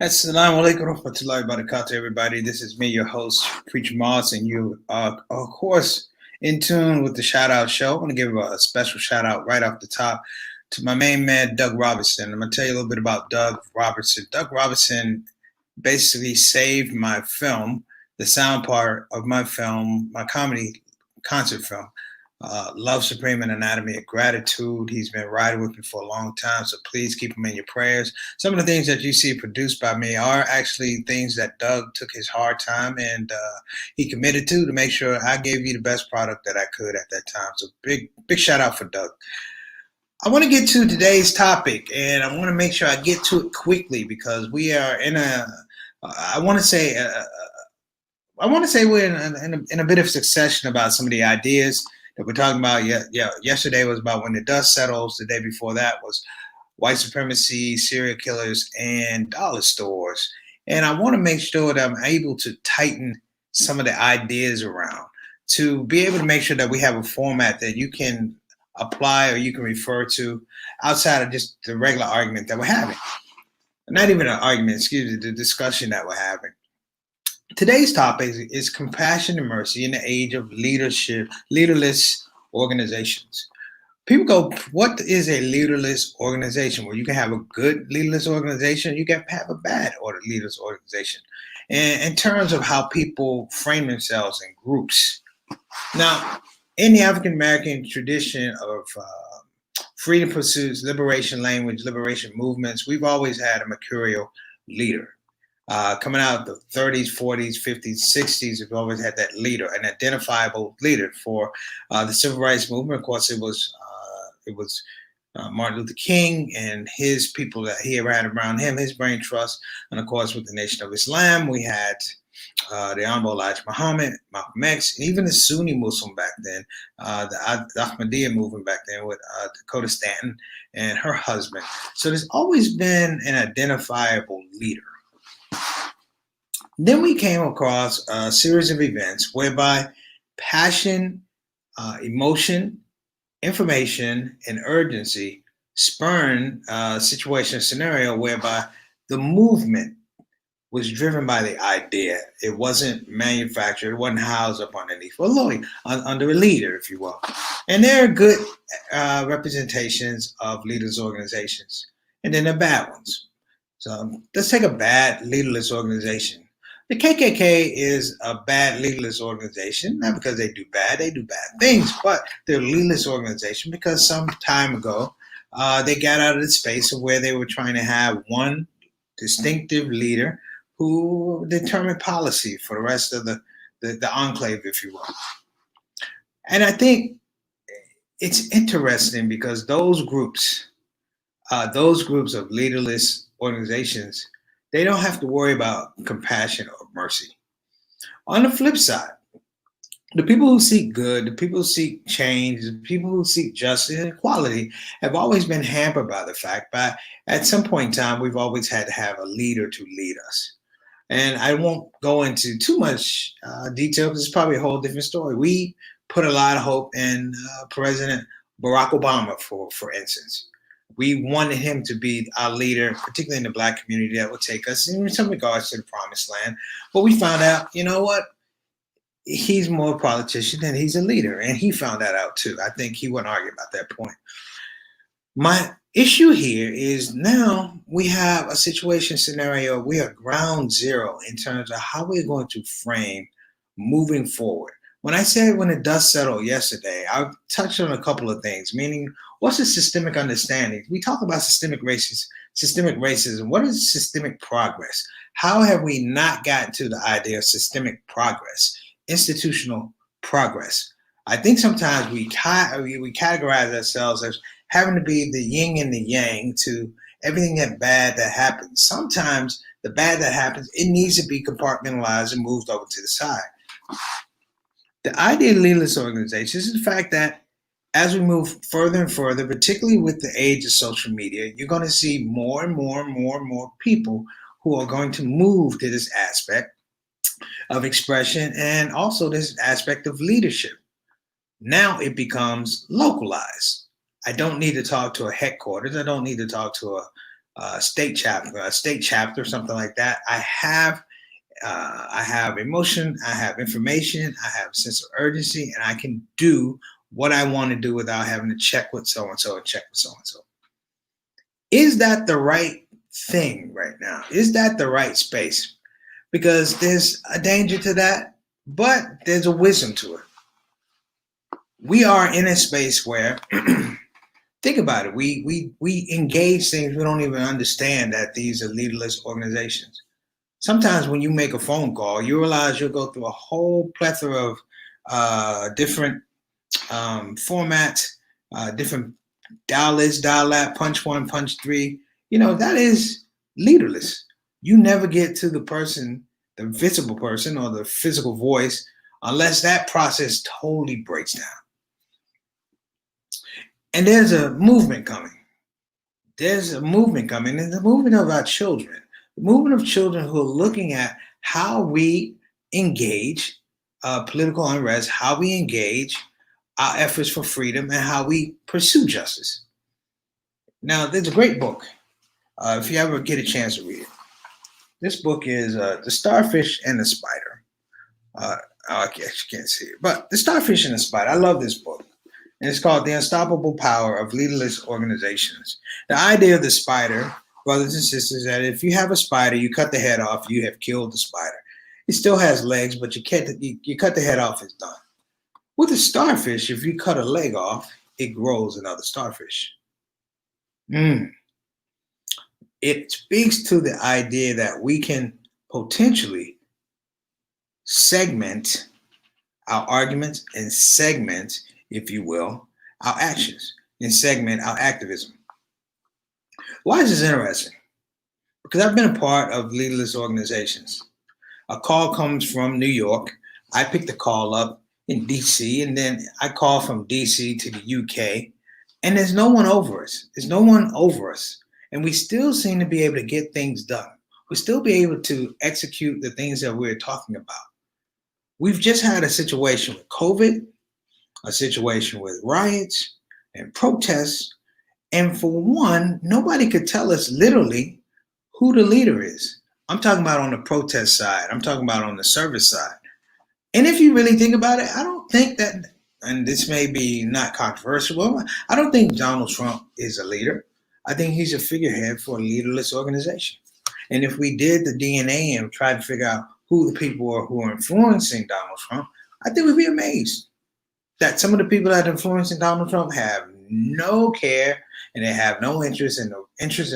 Assalamu alaikum warahmatullahi wabarakatuh, everybody. This is me, your host, Preacher Moss, and you are, of course, in tune with the Shout Out Show. I want to give a special shout out right off the top to my main man, Doug Robertson. I'm going to tell you a little bit about Doug Robertson. Doug Robertson basically saved my film, the sound part of my film, my comedy concert film. Love Supreme and Anatomy of Gratitude. He's been riding with me for a long time, so please keep him in your prayers. Some of the things that you see produced by me are actually things that Doug took his hard time and he committed to make sure I gave you the best product that I could at that time. So big shout out for Doug. I want to get to today's topic, and I want to make sure I get to it quickly because we are in a, I want to say we're in a bit of succession about some of the ideas that we're talking about. Yesterday was about when the dust settles. The day before that was white supremacy, serial killers, and dollar stores. And I want to make sure that I'm able to tighten some of the ideas around to be able to make sure that we have a format that you can apply or you can refer to outside of just the regular argument that we're having. Not even an argument, excuse me, the discussion that we're having. Today's topic is compassion and mercy in the age of leaderless organizations. People go, what is a leaderless organization? Well, you can have a good leaderless organization, you can have a bad leaderless organization. And in terms of how people frame themselves in groups. Now, in the African American tradition of freedom pursuits, liberation language, liberation movements, we've always had a mercurial leader. Coming out of the 30s, 40s, 50s, 60s, we've always had that leader, an identifiable leader. For the civil rights movement, of course, it was Martin Luther King and his people that he had around him, his brain trust. And of course, with the Nation of Islam, we had the Honorable Elijah Muhammad, Malcolm X, and even the Sunni Muslim back then, the Ahmadiyya movement back then with Dakota Stanton and her husband. So there's always been an identifiable leader. Then we came across a series of events whereby passion, emotion, information, and urgency spurned a situation, a scenario whereby the movement was driven by the idea. It wasn't manufactured. It wasn't housed up underneath, under a leader, if you will. And there are good representations of leaders' organizations, and then there are bad ones. So let's take a bad leaderless organization. The KKK is a bad leaderless organization, not because they do bad things, but they're a leaderless organization because some time ago they got out of the space of where they were trying to have one distinctive leader who determined policy for the rest of the enclave, if you will. And I think it's interesting because those groups of leaderless organizations, they don't have to worry about compassion or mercy. On the flip side, the people who seek good, the people who seek change, the people who seek justice and equality have always been hampered by the fact that at some point in time, we've always had to have a leader to lead us. And I won't go into too much detail because it's probably a whole different story. We put a lot of hope in President Barack Obama, for instance. We wanted him to be our leader, particularly in the Black community, that would take us in some regards to the promised land. But we found out, you know what? He's more a politician than he's a leader. And he found that out too. I think he wouldn't argue about that point. My issue here is now we have a situation scenario. We are ground zero in terms of how we're going to frame moving forward. When I said when the dust settled yesterday, I touched on a couple of things, meaning what's a systemic understanding? We talk about systemic racism. What is systemic progress? How have we not gotten to the idea of systemic progress, institutional progress? I think sometimes we categorize ourselves as having to be the yin and the yang to everything that bad that happens. Sometimes the bad that happens, it needs to be compartmentalized and moved over to the side. The idea of leaderless organizations is the fact that as we move further and further, particularly with the age of social media, you're going to see more and more people who are going to move to this aspect of expression, and also this aspect of leadership. Now it becomes localized. I don't need to talk to a headquarters. I don't need to talk to a state chapter, something like that. I have emotion, I have information, I have a sense of urgency, and I can do what I want to do without having to check with so and so and check with so and so. Is that the right thing right now? Is that the right space? Because there's a danger to that, but there's a wisdom to it. We are in a space where think about it. We engage things we don't even understand that these are leaderless organizations. Sometimes when you make a phone call, you realize you'll go through a whole plethora of different formats, different dial this, dial that, punch one, punch three. That is leaderless. You never get to the person, the visible person or the physical voice, unless that process totally breaks down. And there's a movement coming. There's a movement coming, and the movement of our children, the movement of children who are looking at how we engage political unrest, how we engage our efforts for freedom, and how we pursue justice. Now, there's a great book. If you ever get a chance to read it, this book is The Starfish and the Spider. I can't see it, but The Starfish and the Spider. I love this book. And it's called The Unstoppable Power of Leaderless Organizations. The idea of the spider, brothers and sisters, is that if you have a spider, you cut the head off, you have killed the spider. It still has legs, but you cut the head off, it's done. With a starfish, if you cut a leg off, it grows another starfish. It speaks to the idea that we can potentially segment our arguments and segment, if you will, our actions and segment our activism. Why is this interesting? Because I've been a part of leaderless organizations. A call comes from New York. I pick the call up in DC, and then I call from DC to the UK, and there's no one over us. There's no one over us. And we still seem to be able to get things done. We still be able to execute the things that we're talking about. We've just had a situation with COVID, a situation with riots and protests. And for one, nobody could tell us literally who the leader is. I'm talking about on the protest side. I'm talking about on the service side. And if you really think about it, I don't think that, and this may be not controversial, I don't think Donald Trump is a leader. I think he's a figurehead for a leaderless organization. And if we did the DNA and tried to figure out who the people are who are influencing Donald Trump, I think we'd be amazed that some of the people that are influencing Donald Trump have no care and they have no interest in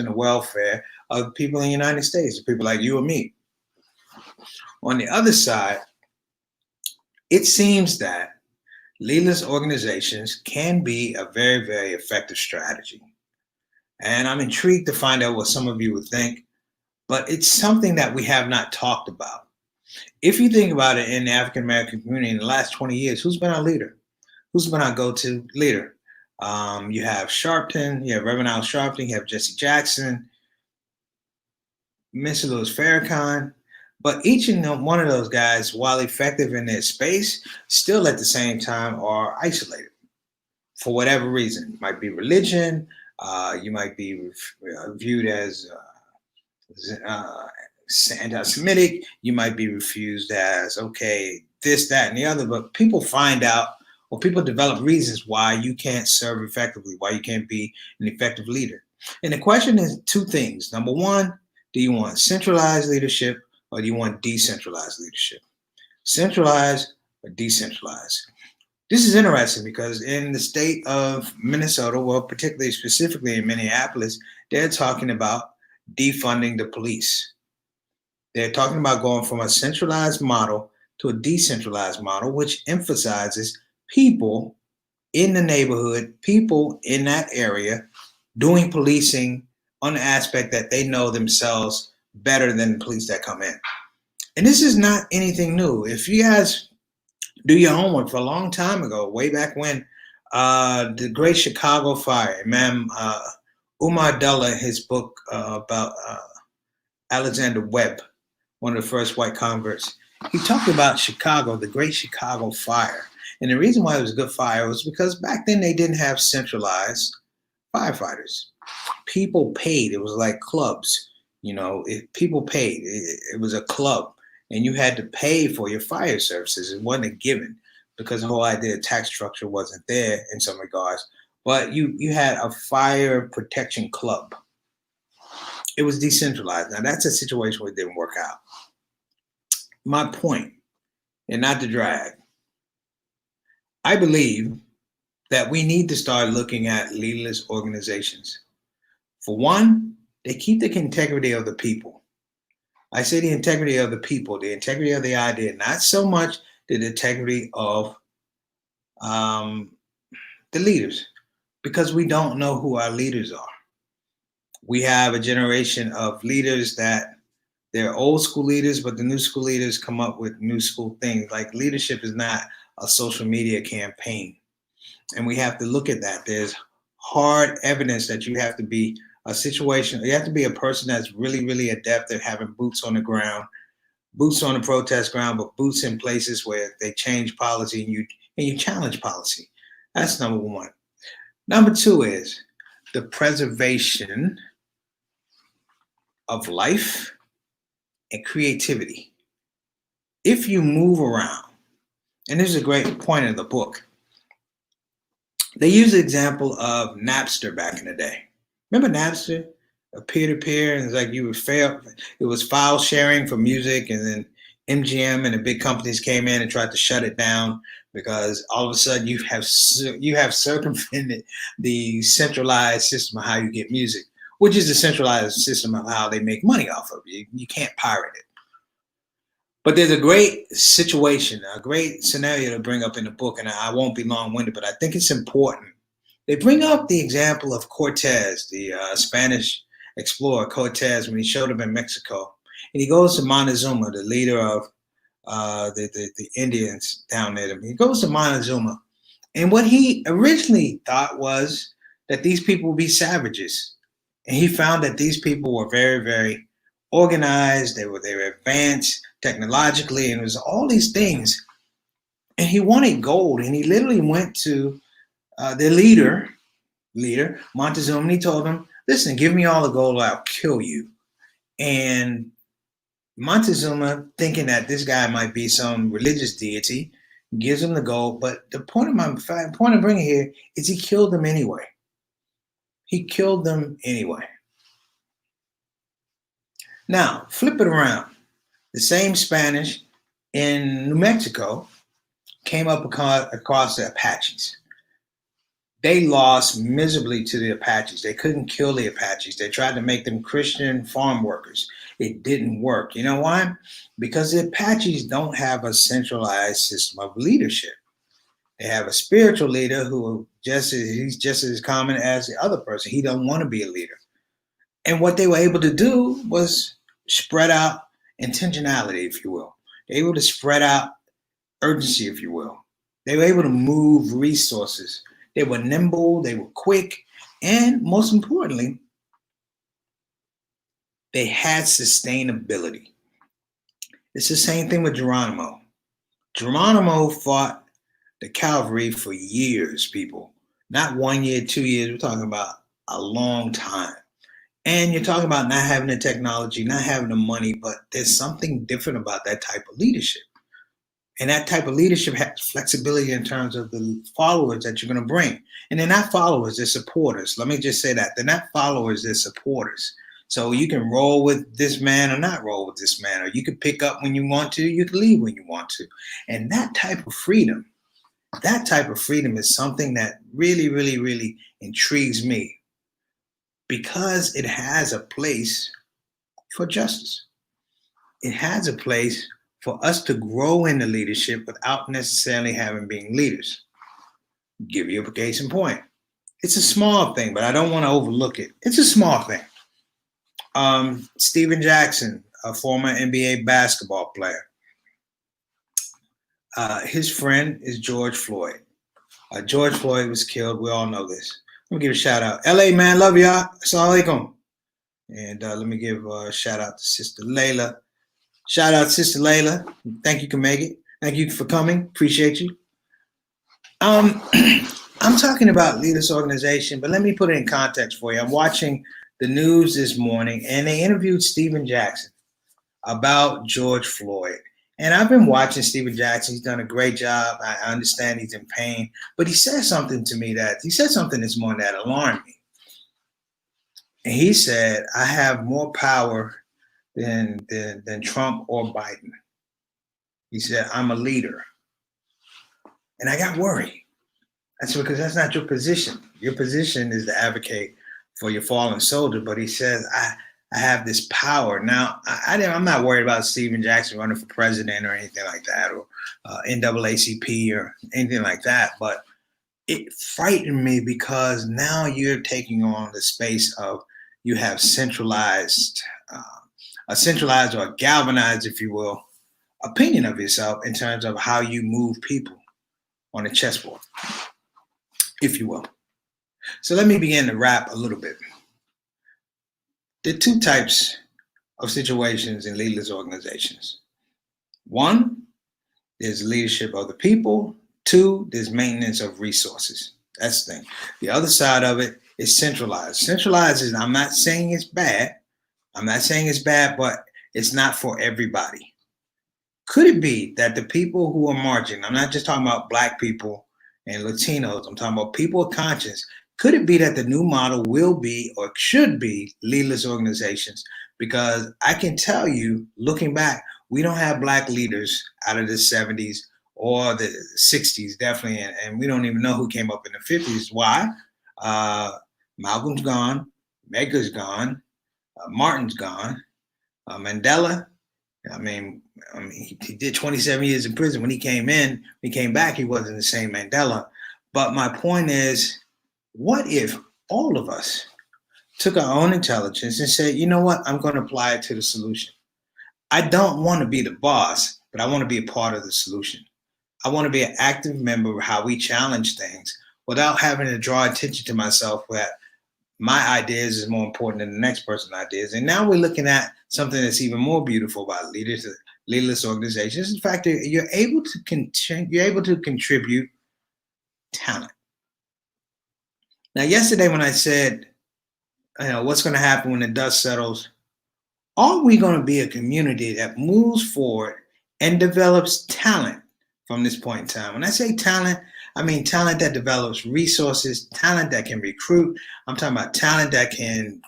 the welfare of people in the United States, people like you and me. On the other side, it seems that leaderless organizations can be a very, very effective strategy. And I'm intrigued to find out what some of you would think, but it's something that we have not talked about. If you think about it in the African American community in the last 20 years, who's been our leader? Who's been our go-to leader? You have Sharpton, you have Reverend Al Sharpton, you have Jesse Jackson, Mr. Louis Farrakhan. But each and one of those guys, while effective in their space, still at the same time are isolated for whatever reason. It might be religion. You might be viewed as anti-Semitic. You might be refused as, okay, this, that, and the other. But people find out, or people develop reasons why you can't serve effectively, why you can't be an effective leader. And the question is two things. Number one, do you want centralized leadership or do you want decentralized leadership? Centralized or decentralized? This is interesting because in the state of Minnesota, well, particularly specifically in Minneapolis, they're talking about defunding the police. They're talking about going from a centralized model to a decentralized model, which emphasizes people in the neighborhood, people in that area doing policing on the aspect that they know themselves better than the police that come in. And this is not anything new. If you guys do your homework, for a long time ago, way back when, the Great Chicago Fire, Imam Umar Dullah, his book about Alexander Webb, one of the first white converts, He talked about Chicago, the Great Chicago Fire. And the reason why it was a good fire was because back then they didn't have centralized firefighters. People paid. It was like clubs. If people paid, it was a club, and you had to pay for your fire services. It wasn't a given because the whole idea of tax structure wasn't there in some regards. But you had a fire protection club. It was decentralized. Now that's a situation where it didn't work out. My point, and not to drag, I believe that we need to start looking at leaderless organizations. For one, they keep the integrity of the people. I say the integrity of the people, the integrity of the idea, not so much the integrity of the leaders, because we don't know who our leaders are. We have a generation of leaders that they're old school leaders, but the new school leaders come up with new school things. Like leadership is not a social media campaign. And we have to look at that. There's hard evidence that you have to be you have to be a person that's really, really adept at having boots on the ground, boots on the protest ground, but boots in places where they change policy and you challenge policy. That's number one. Number two is the preservation of life and creativity. If you move around, and this is a great point in the book, they use the example of Napster back in the day. Remember Napster? A peer-to-peer, and it's like it was file sharing for music, and then MGM and the big companies came in and tried to shut it down because all of a sudden you have circumvented the centralized system of how you get music, which is the centralized system of how they make money off of you. You can't pirate it. But there's a great situation, a great scenario to bring up in the book, and I won't be long-winded, but I think it's important. They bring up the example of Cortez, the Spanish explorer Cortez, when he showed up in Mexico. And he goes to Montezuma, the leader of the Indians down there. He goes to Montezuma. And what he originally thought was that these people would be savages. And he found that these people were very, very organized. They were advanced technologically, and it was all these things. And he wanted gold. And he literally went to their leader, Montezuma, and he told him, listen, give me all the gold, I'll kill you. And Montezuma, thinking that this guy might be some religious deity, gives him the gold. But the point of bringing here is he killed them anyway. He killed them anyway. Now, flip it around. The same Spanish in New Mexico came up across the Apaches. They lost miserably to the Apaches. They couldn't kill the Apaches. They tried to make them Christian farm workers. It didn't work. You know why? Because the Apaches don't have a centralized system of leadership. They have a spiritual leader who he's just as common as the other person. He don't want to be a leader. And what they were able to do was spread out intentionality, if you will. They were able to spread out urgency, if you will. They were able to move resources. They were nimble, they were quick, and most importantly, they had sustainability. It's the same thing with Geronimo. Geronimo fought the cavalry for years, people. Not 1 year, 2 years. We're talking about a long time. And you're talking about not having the technology, not having the money, but there's something different about that type of leadership. And that type of leadership has flexibility in terms of the followers that you're going to bring. And they're not followers, they're supporters. Let me just say that. They're not followers, they're supporters. So you can roll with this man or not roll with this man, or you can pick up when you want to, you can leave when you want to. And that type of freedom is something that really, really, really intrigues me because it has a place for justice. It has a place for us to grow into leadership without necessarily having been leaders. Give you a case in point. It's a small thing, but I don't want to overlook it. It's a small thing. Steven Jackson, a former NBA basketball player. His friend is George Floyd. George Floyd was killed. We all know this. Let me give a shout out. LA, man, love y'all. Assalamu alaikum. And let me give a shout out to Sister Layla. Shout out Sister Layla. Thank you, can make it. Thank you for coming. Appreciate you. Um, I'm talking about Leadless Organization, but let me put it in context for you. I'm watching the news this morning, and they interviewed Stephen Jackson about George Floyd. And I've been watching Stephen Jackson. He's done a great job. I understand he's in pain, but he said something to me that he said something this morning that alarmed me. And he said, "I have more power than Trump or Biden." He said, "I'm a leader," and I got worried. That's because that's not your position. Your position is to advocate for your fallen soldier. But he says, I have this power. Now, I'm not worried about Stephen Jackson running for president or anything like that, or NAACP or anything like that. But it frightened me because now you're taking on the space of you have a centralized or a galvanized, if you will, opinion of yourself in terms of how you move people on a chessboard, if you will. So let me begin to wrap a little bit. There are two types of situations in leadless organizations. One, there's leadership of the people. Two, there's maintenance of resources. That's the thing. The other side of it is centralized. Centralized is, I'm not saying it's bad. I'm not saying it's bad, but it's not for everybody. Could it be that the people who are marching, I'm not just talking about Black people and Latinos, I'm talking about people of conscience. Could it be that the new model will be or should be leadless organizations? Because I can tell you, looking back, we don't have Black leaders out of the 70s or the 60s, definitely, and we don't even know who came up in the 50s. Why? Malcolm's gone, Medgar's gone, Martin's gone, Mandela. I mean, he did 27 years in prison. When he came back, he wasn't the same Mandela. But my point is, what if all of us took our own intelligence and said, you know what, I'm going to apply it to the solution. I don't want to be the boss, but I want to be a part of the solution. I want to be an active member of how we challenge things without having to draw attention to myself that my ideas is more important than the next person's ideas. And now we're looking at something that's even more beautiful about leaderless organizations. In fact, you're able to contribute talent. Now, yesterday when I said, what's going to happen when the dust settles, are we going to be a community that moves forward and develops talent from this point in time? When I say talent, I mean talent that develops resources, talent that can recruit. I'm talking about talent that can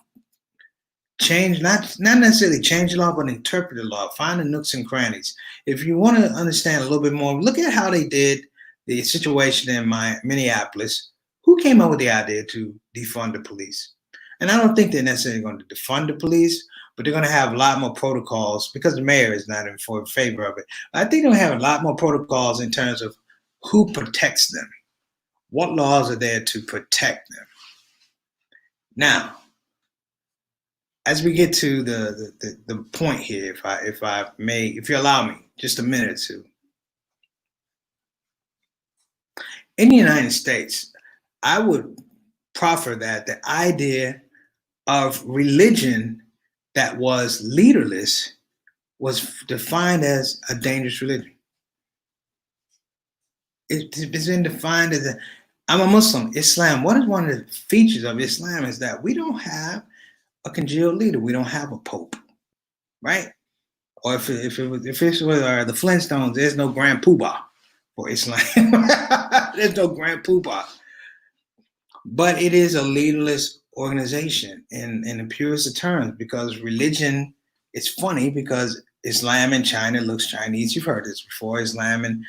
change, not necessarily change the law, but interpret the law, find the nooks and crannies. If you want to understand a little bit more, look at how they did the situation in Minneapolis. Who came up with the idea to defund the police? And I don't think they're necessarily going to defund the police, but they're going to have a lot more protocols because the mayor is not in favor of it. I think they'll have a lot more protocols in terms of who protects them. What laws are there to protect them? Now, as we get to the point here, if you allow me, just a minute or two. In the United States, I would proffer that the idea of religion that was leaderless was defined as a dangerous religion. It's been defined as I'm a Muslim. Islam. What is one of the features of Islam is that we don't have a congealed leader. We don't have a pope, right? Or if it was the Flintstones, there's no Grand Poobah for Islam. There's no Grand Poobah. But it is a leaderless organization in the purest of terms, because religion, it's funny because Islam in China looks Chinese. You've heard this before. Islam in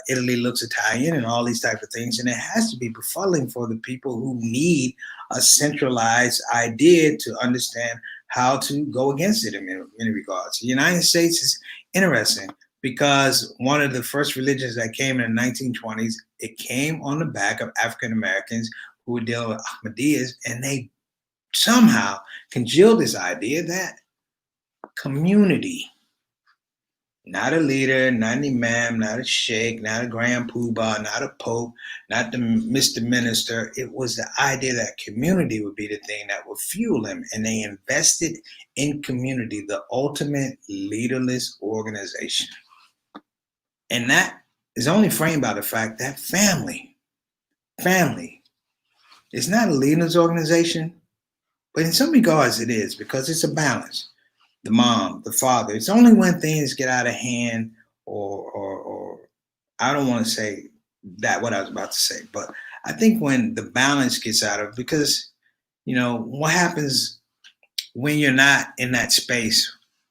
Italy looks Italian, and all these types of things. And it has to be befuddling for the people who need a centralized idea to understand how to go against it in many regards. The United States is interesting because one of the first religions that came in the 1920s, it came on the back of African Americans who were dealing with Ahmadiyas, and they somehow congealed this idea that community Not a leader, not an imam, not a sheikh, not a grand poobah, not a pope, not the Mr. Minister. It was the idea that community would be the thing that would fuel him. And they invested in community, the ultimate leaderless organization. And that is only framed by the fact that family is not a leaderless organization, but in some regards it is because it's a balance. The mom, the father. It's only when things get out of hand, or I don't want to say that what I was about to say, but I think when the balance gets out of, because what happens when you're not in that space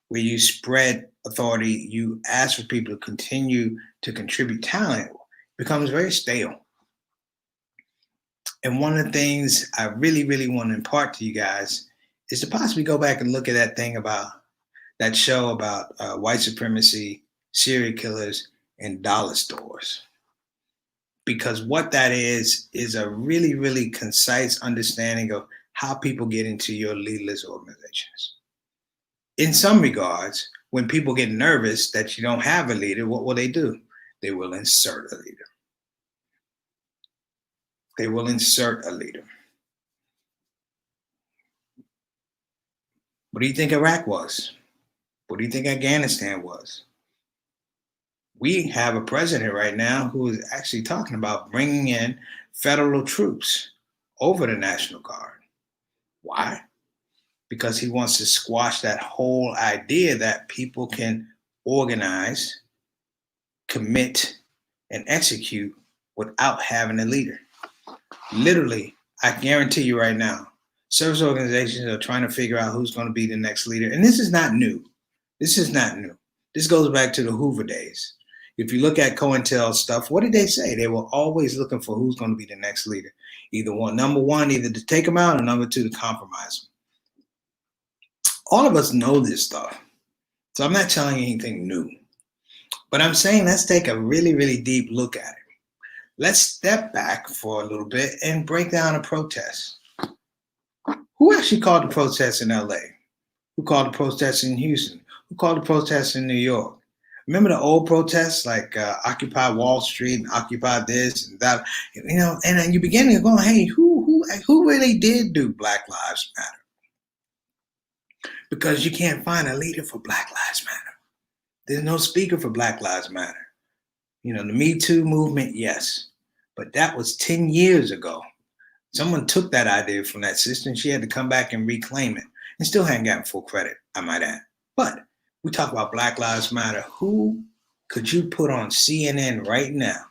where you spread authority, you ask for people to continue to contribute talent, it becomes very stale. And one of the things I really, really want to impart to you guys is to possibly go back and look at that thing about that show about white supremacy, serial killers, and dollar stores. Because what that is a really, really concise understanding of how people get into your leaderless organizations. In some regards, when people get nervous that you don't have a leader, what will they do? They will insert a leader. They will insert a leader. What do you think Iraq was? What do you think Afghanistan was? We have a president right now who is actually talking about bringing in federal troops over the National Guard. Why? Because he wants to squash that whole idea that people can organize, commit, and execute without having a leader. Literally, I guarantee you right now, service organizations are trying to figure out who's going to be the next leader. And this is not new. This is not new. This goes back to the Hoover days. If you look at COINTEL stuff, what did they say? They were always looking for who's going to be the next leader. Number one, either to take them out, or number two, to compromise them. All of us know this stuff. So I'm not telling you anything new. But I'm saying let's take a really, really deep look at it. Let's step back for a little bit and break down a protest. Who actually called the protest in LA? Who called the protest in Houston? Who called the protest in New York? Remember the old protests like Occupy Wall Street and Occupy this and that, and then you begin to go, hey, who really did do Black Lives Matter? Because you can't find a leader for Black Lives Matter. There's no speaker for Black Lives Matter. The Me Too movement, yes, but that was 10 years ago. Someone took that idea from that sister and she had to come back and reclaim it, and still hadn't gotten full credit, I might add. But we talk about Black Lives Matter. Who could you put on CNN right now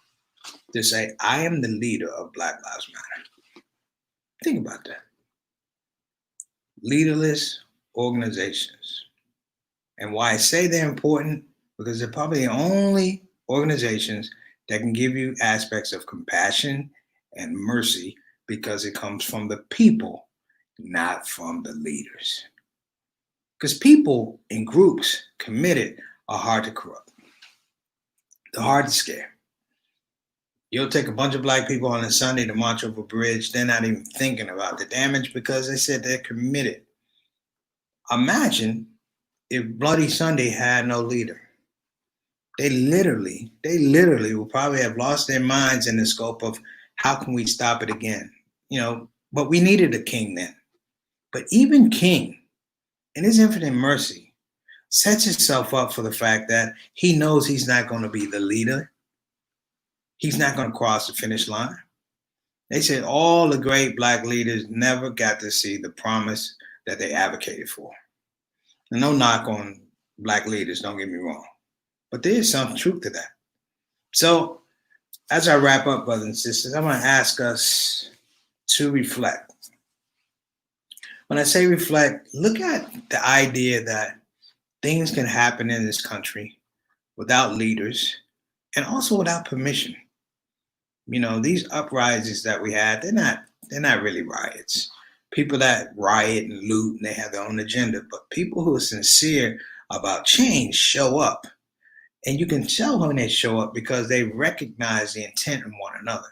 to say, I am the leader of Black Lives Matter? Think about that. Leaderless organizations. And why I say they're important, because they're probably the only organizations that can give you aspects of compassion and mercy, because it comes from the people, not from the leaders. Because people in groups committed are hard to corrupt. They're hard to scare. You'll take a bunch of Black people on a Sunday to march over a bridge. They're not even thinking about the damage because they said they're committed. Imagine if Bloody Sunday had no leader. They literally will probably have lost their minds in the scope of how can we stop it again? But we needed a king then. But even King, in his infinite mercy, sets himself up for the fact that he knows he's not going to be the leader. He's not going to cross the finish line. They said all the great Black leaders never got to see the promise that they advocated for. And no knock on Black leaders, don't get me wrong. But there is some truth to that. So as I wrap up, brothers and sisters, I'm going to ask us to reflect. When I say reflect, look at the idea that things can happen in this country without leaders and also without permission. These uprisings that we had, they're not really riots. People that riot and loot and they have their own agenda, but people who are sincere about change show up. And you can tell when they show up because they recognize the intent in one another.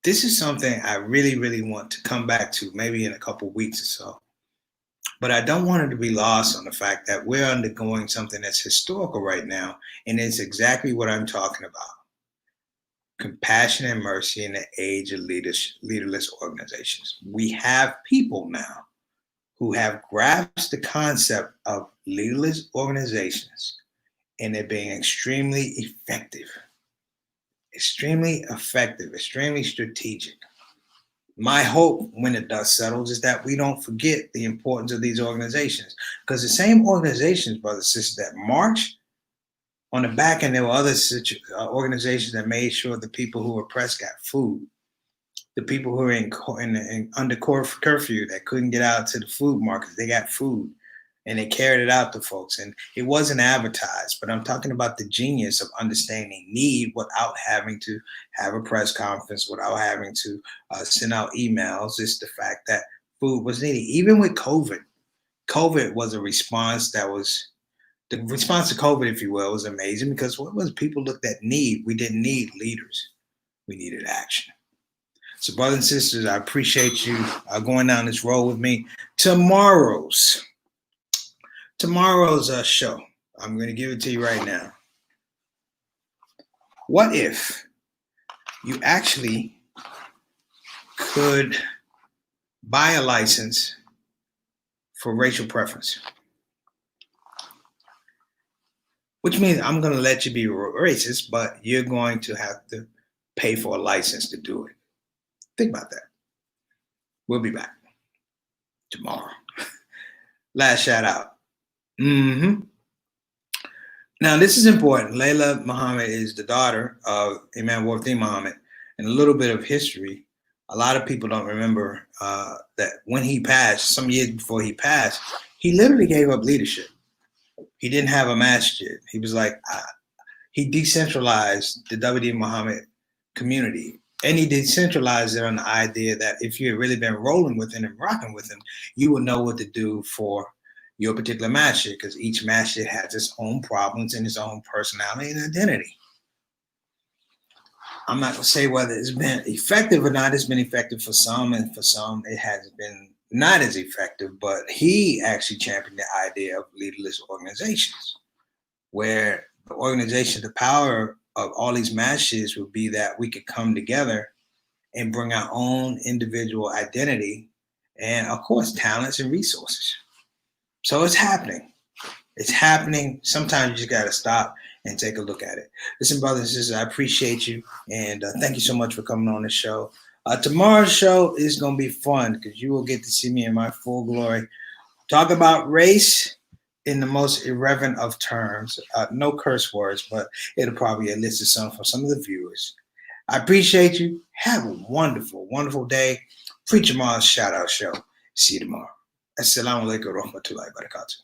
This is something I really, really want to come back to maybe in a couple of weeks or so. But I don't want it to be lost on the fact that we're undergoing something that's historical right now, and it's exactly what I'm talking about: compassion and mercy in the age of leaderless organizations. We have people now who have grasped the concept of leaderless organizations, and they're being extremely effective, extremely strategic. My hope when the dust settles is that we don't forget the importance of these organizations, because the same organizations, brothers and sisters, that march on the back end, there were other organizations that made sure the people who were oppressed got food. The people who were under curfew that couldn't get out to the food markets, they got food, and they carried it out to folks. And it wasn't advertised, but I'm talking about the genius of understanding need without having to have a press conference, without having to send out emails. It's the fact that food was needed. Even with COVID was a response that was, the response to COVID, if you will, was amazing, because what was people looked at need? We didn't need leaders. We needed action. So, brothers and sisters, I appreciate you going down this road with me. Tomorrow's show, I'm going to give it to you right now. What if you actually could buy a license for racial preference? Which means I'm going to let you be racist, but you're going to have to pay for a license to do it. Think about that. We'll be back tomorrow. Last shout out. Now, this is important. Layla Muhammad is the daughter of Imam Warthi Muhammad. And a little bit of history. A lot of people don't remember that when he passed, some years before he passed, he literally gave up leadership. He didn't have a masjid. He was like, he decentralized the WD Muhammad community. And he decentralized it on the idea that if you had really been rolling with him and rocking with him, you would know what to do for your particular masjid, because each masjid has its own problems and its own personality and identity. I'm not going to say whether it's been effective or not. It's been effective for some, and for some it has been not as effective. But he actually championed the idea of leaderless organizations, where the organization, the power of all these masjids would be that we could come together and bring our own individual identity and, of course, talents and resources. So it's happening. It's happening. Sometimes you just got to stop and take a look at it. Listen, brothers and sisters, I appreciate you. And thank you so much for coming on the show. Tomorrow's show is going to be fun, because you will get to see me in my full glory. Talk about race in the most irreverent of terms. No curse words, but it'll probably elicit some from some of the viewers. I appreciate you. Have a wonderful, wonderful day. Preacher Mars Shout Out Show. See you tomorrow. Assalamu alaikum wa rahmatullahi wa barakatuh.